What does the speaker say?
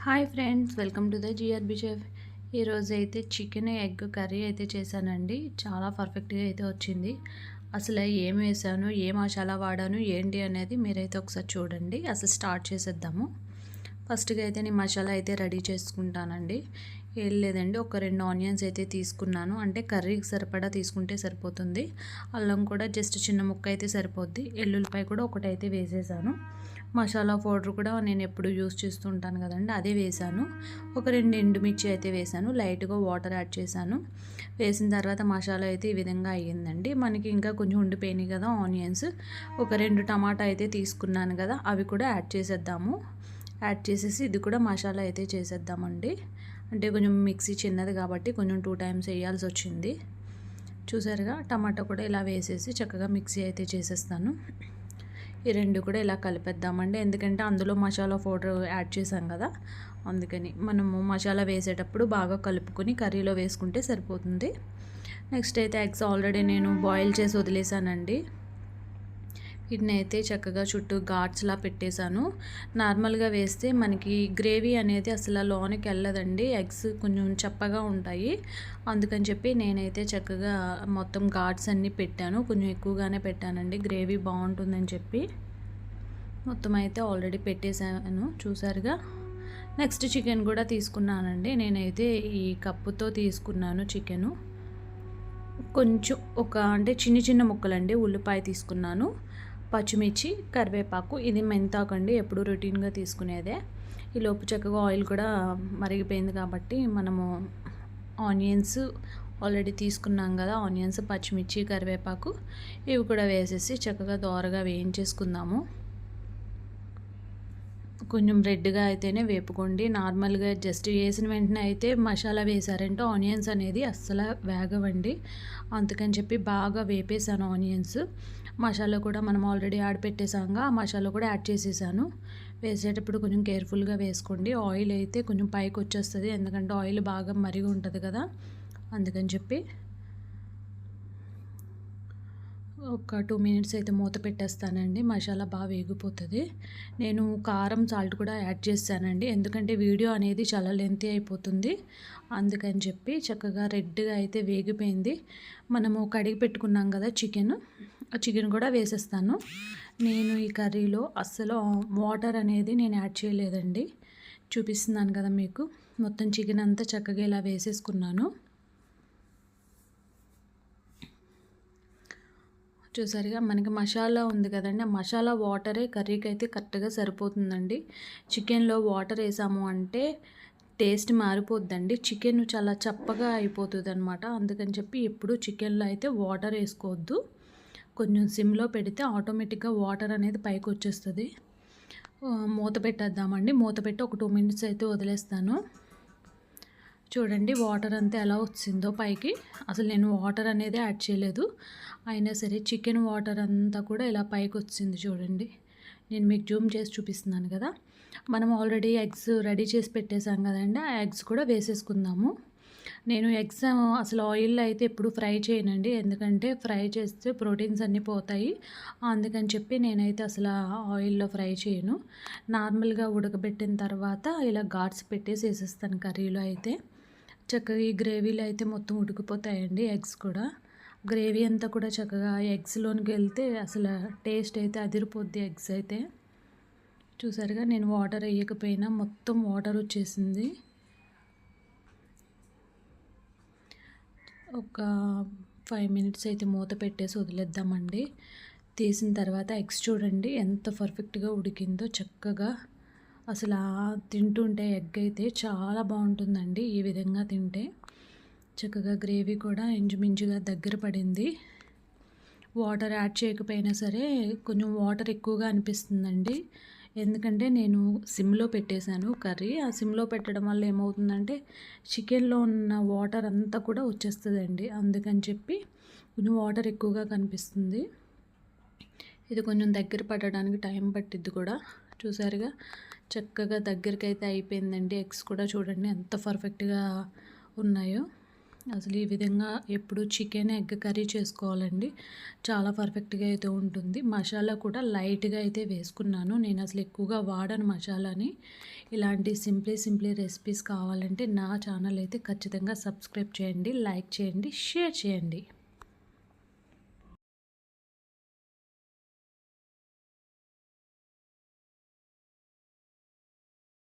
Hi friends, welcome to the GRB chef. ఈరోజు అయితే chicken egg curry అయితే చేశానండి. చాలా పర్ఫెక్ట్గా అయితే వచ్చింది. అసలు ఏం వేసాను, ఏ మసాలా వాడాను, ఏంటి అనేది మీరైతే ఒకసారి చూడండి. అసలు స్టార్ట్ చేసేద్దాము. ఫస్ట్గా అయితే నేను మసాలా అయితే రెడీ చేసుకుంటానండి. ఏం లేదండి, ఒక 2 ఆనియన్స్ అయితే తీసుకున్నాను. అంటే కర్రీకి సరిపడా తీసుకుంటే సరిపోతుంది. అల్లం కూడా జస్ట్ చిన్న ముక్క అయితే సరిపోద్ది. ఎల్లుల్లిపాయ కూడా ఒకటైతే వేసేసాను. మసాలా పౌడర్ కూడా నేను ఎప్పుడు యూస్ చేస్తుంటాను కదండి, అదే వేసాను. ఒక 2 ఎండుమిర్చి అయితే వేసాను. లైట్గా వాటర్ యాడ్ చేశాను. వేసిన తర్వాత మసాలా అయితే ఈ విధంగా అయ్యిందండి. మనకి ఇంకా కొంచెం ఉండిపోయినాయి కదా ఆనియన్స్. ఒక 2 టమాటా అయితే తీసుకున్నాను కదా, అవి కూడా యాడ్ చేసేద్దాము. యాడ్ చేసేసి ఇది కూడా మసాలా అయితే చేసేద్దామండి. అంటే కొంచెం మిక్సీ చిన్నది కాబట్టి కొంచెం 2 టైమ్స్ వేయాల్సి వచ్చింది. చూసారుగా, టమాటా కూడా ఇలా వేసేసి చక్కగా మిక్సీ అయితే చేసేస్తాను. ఈ రెండు కూడా ఇలా కలిపేద్దామండి. ఎందుకంటే అందులో మసాలా పౌడర్ యాడ్ చేసాం కదా, అందుకని మనము మసాలా వేసేటప్పుడు బాగా కలుపుకొని కర్రీలో వేసుకుంటే సరిపోతుంది. నెక్స్ట్ అయితే ఎగ్స్ ఆల్రెడీ నేను బాయిల్ చేసి వదిలేసానండి. వీటిని అయితే చక్కగా చుట్టూ ఘాట్స్లా పెట్టేశాను. నార్మల్గా వేస్తే మనకి గ్రేవీ అనేది అసలు లోనికి వెళ్ళదండి. ఎగ్స్ కొంచెం చప్పగా ఉంటాయి. అందుకని చెప్పి నేనైతే చక్కగా మొత్తం ఘాట్స్ అన్నీ పెట్టాను. కొంచెం ఎక్కువగానే పెట్టానండి, గ్రేవీ బాగుంటుందని చెప్పి. మొత్తం అయితే ఆల్రెడీ పెట్టేశాను, చూసారుగా. నెక్స్ట్ చికెన్ కూడా తీసుకున్నానండి. నేనైతే ఈ కప్పుతో తీసుకున్నాను చికెను. కొంచెం అంటే చిన్న చిన్న ముక్కలండి. ఉల్లిపాయ తీసుకున్నాను, పచ్చిమిర్చి, కరివేపాకు, ఇది మెంతాకండి, ఎప్పుడు రొటీన్గా తీసుకునేదే. ఈ లోపు చక్కగా ఆయిల్ కూడా మరిగిపోయింది కాబట్టి మనము ఆనియన్స్ ఆల్రెడీ తీసుకున్నాం కదా, ఆనియన్స్, పచ్చిమిర్చి, కరివేపాకు ఇవి కూడా వేసేసి చక్కగా దోరగా వేయించేసుకుందాము. కొంచెం రెడ్గా అయితేనే వేపుకోండి. నార్మల్గా జస్ట్ వేసిన వెంటనే అయితే మసాలా వేసారంటే ఆనియన్స్ అనేది అస్సలు వేగవండి. అందుకని చెప్పి బాగా వేపేసాను ఆనియన్స్. మసాలా కూడా మనం ఆల్రెడీ యాడ్ పెట్టేసాంగా, ఆ మసాలా కూడా యాడ్ చేసేసాను. వేసేటప్పుడు కొంచెం కేర్ఫుల్గా వేసుకోండి. ఆయిల్ అయితే కొంచెం పైకి వచ్చేస్తుంది, ఎందుకంటే ఆయిల్ బాగా మరిగి ఉంటుంది కదా, అందుకని చెప్పి. ఒక 2 మినిట్స్ అయితే మూత పెట్టేస్తానండి. మసాలా బాగా వేగిపోతుంది. నేను కారం, సాల్ట్ కూడా యాడ్ చేశానండి, ఎందుకంటే వీడియో అనేది చాలా లెంతీ అయిపోతుంది. అందుకని చెప్పి చక్కగా రెడ్గా అయితే వేగిపోయింది. మనము కడిగి పెట్టుకున్నాం కదా చికెన్, ఆ చికెన్ కూడా వేసేస్తాను. నేను ఈ కర్రీలో అస్సలు వాటర్ అనేది నేను యాడ్ చేయలేదండి. చూపిస్తున్నాను కదా మీకు. మొత్తం చికెన్ అంతా చక్కగా ఇలా వేసేసుకున్నాను. చూసారుగా, మనకి మసాలా ఉంది కదండి, ఆ మసాలా వాటరే కర్రీకి అయితే కరెక్ట్గా సరిపోతుందండి. చికెన్లో వాటర్ వేసాము అంటే టేస్ట్ మారిపోద్దండి. చికెన్ చాలా చప్పగా అయిపోతుంది అనమాట. అందుకని చెప్పి ఎప్పుడు చికెన్లో అయితే వాటర్ వేసుకోవద్దు. కొంచెం సిమ్లో పెడితే ఆటోమేటిక్గా వాటర్ అనేది పైకి వచ్చేస్తుంది. మూత పెట్టేద్దామండి. మూత పెట్టి ఒక 2 మినిట్స్ అయితే వదిలేస్తాను. చూడండి వాటర్ అంతా ఎలా వచ్చిందో పైకి. అసలు నేను వాటర్ అనేది యాడ్ చేయలేదు, అయినా సరే చికెన్ వాటర్ అంతా కూడా ఇలా పైకి వచ్చింది చూడండి. నేను మీకు జూమ్ చేసి చూపిస్తున్నాను కదా. మనం ఆల్రెడీ ఎగ్స్ రెడీ చేసి పెట్టేసాం కదండి, ఆ ఎగ్స్ కూడా వేసేసుకుందాము. నేను ఎగ్స్ అసలు ఆయిల్లో అయితే ఎప్పుడు ఫ్రై చేయనండి, ఎందుకంటే ఫ్రై చేస్తే ప్రోటీన్స్ అన్నీ పోతాయి. అందుకని చెప్పి నేనైతే అసలు ఆయిల్లో ఫ్రై చేయను. నార్మల్గా ఉడకబెట్టిన తర్వాత ఇలా ఘాట్స్ పెట్టేసి వేసేస్తాను కర్రీలో అయితే. చక్కగా ఈ గ్రేవీలో అయితే మొత్తం ఉడికిపోతాయండి ఎగ్స్ కూడా. గ్రేవీ అంతా కూడా చక్కగా ఎగ్స్లోనికి వెళ్తే అసలు టేస్ట్ అయితే అదిరిపోద్ది ఎగ్స్ అయితే. చూసారుగా, నేను వాటర్ వేయకపోయినా మొత్తం వాటర్ వచ్చేసింది. ఒక 5 మినిట్స్ అయితే మూత పెట్టేసి వదిలేద్దామండి. తీసిన తర్వాత ఎగ్స్ చూడండి ఎంత పర్ఫెక్ట్గా ఉడికిందో చక్కగా. అసలు తింటుంటే ఎగ్ అయితే చాలా బాగుంటుందండి ఈ విధంగా తింటే. చక్కగా గ్రేవీ కూడా ఇంచుమించుగా దగ్గర పడింది. వాటర్ యాడ్ చేయకపోయినా సరే కొంచెం వాటర్ ఎక్కువగా అనిపిస్తుందండి, ఎందుకంటే నేను సిమ్లో పెట్టేశాను కర్రీ. ఆ సిమ్లో పెట్టడం వల్ల ఏమవుతుందంటే చికెన్లో ఉన్న వాటర్ అంతా కూడా వచ్చేస్తుందండి. అందుకని చెప్పి కొంచెం వాటర్ ఎక్కువగా కనిపిస్తుంది. ఇది కొంచెం దగ్గర పడడానికి టైం పట్టిద్ది కూడా. చూసారుగా, చక్కగా దగ్గరికి అయితే అయిపోయిందండి. ఎగ్స్ కూడా చూడండి ఎంత పర్ఫెక్ట్గా ఉన్నాయో. అసలు ఈ విధంగా ఎప్పుడు చికెన్, ఎగ్ కర్రీ చేసుకోవాలండి. చాలా పర్ఫెక్ట్‌గా అయితే ఉంటుంది. మసాలా కూడా లైట్‌గా అయితే వేసుకున్నాను. నేను అసలు ఎక్కువగా వాడను మసాలాని. ఇలాంటి సింప్లీ రెసిపీస్ కావాలంటే నా ఛానల్ అయితే ఖచ్చితంగా సబ్స్క్రైబ్ చేయండి, లైక్ చేయండి, షేర్ చేయండి.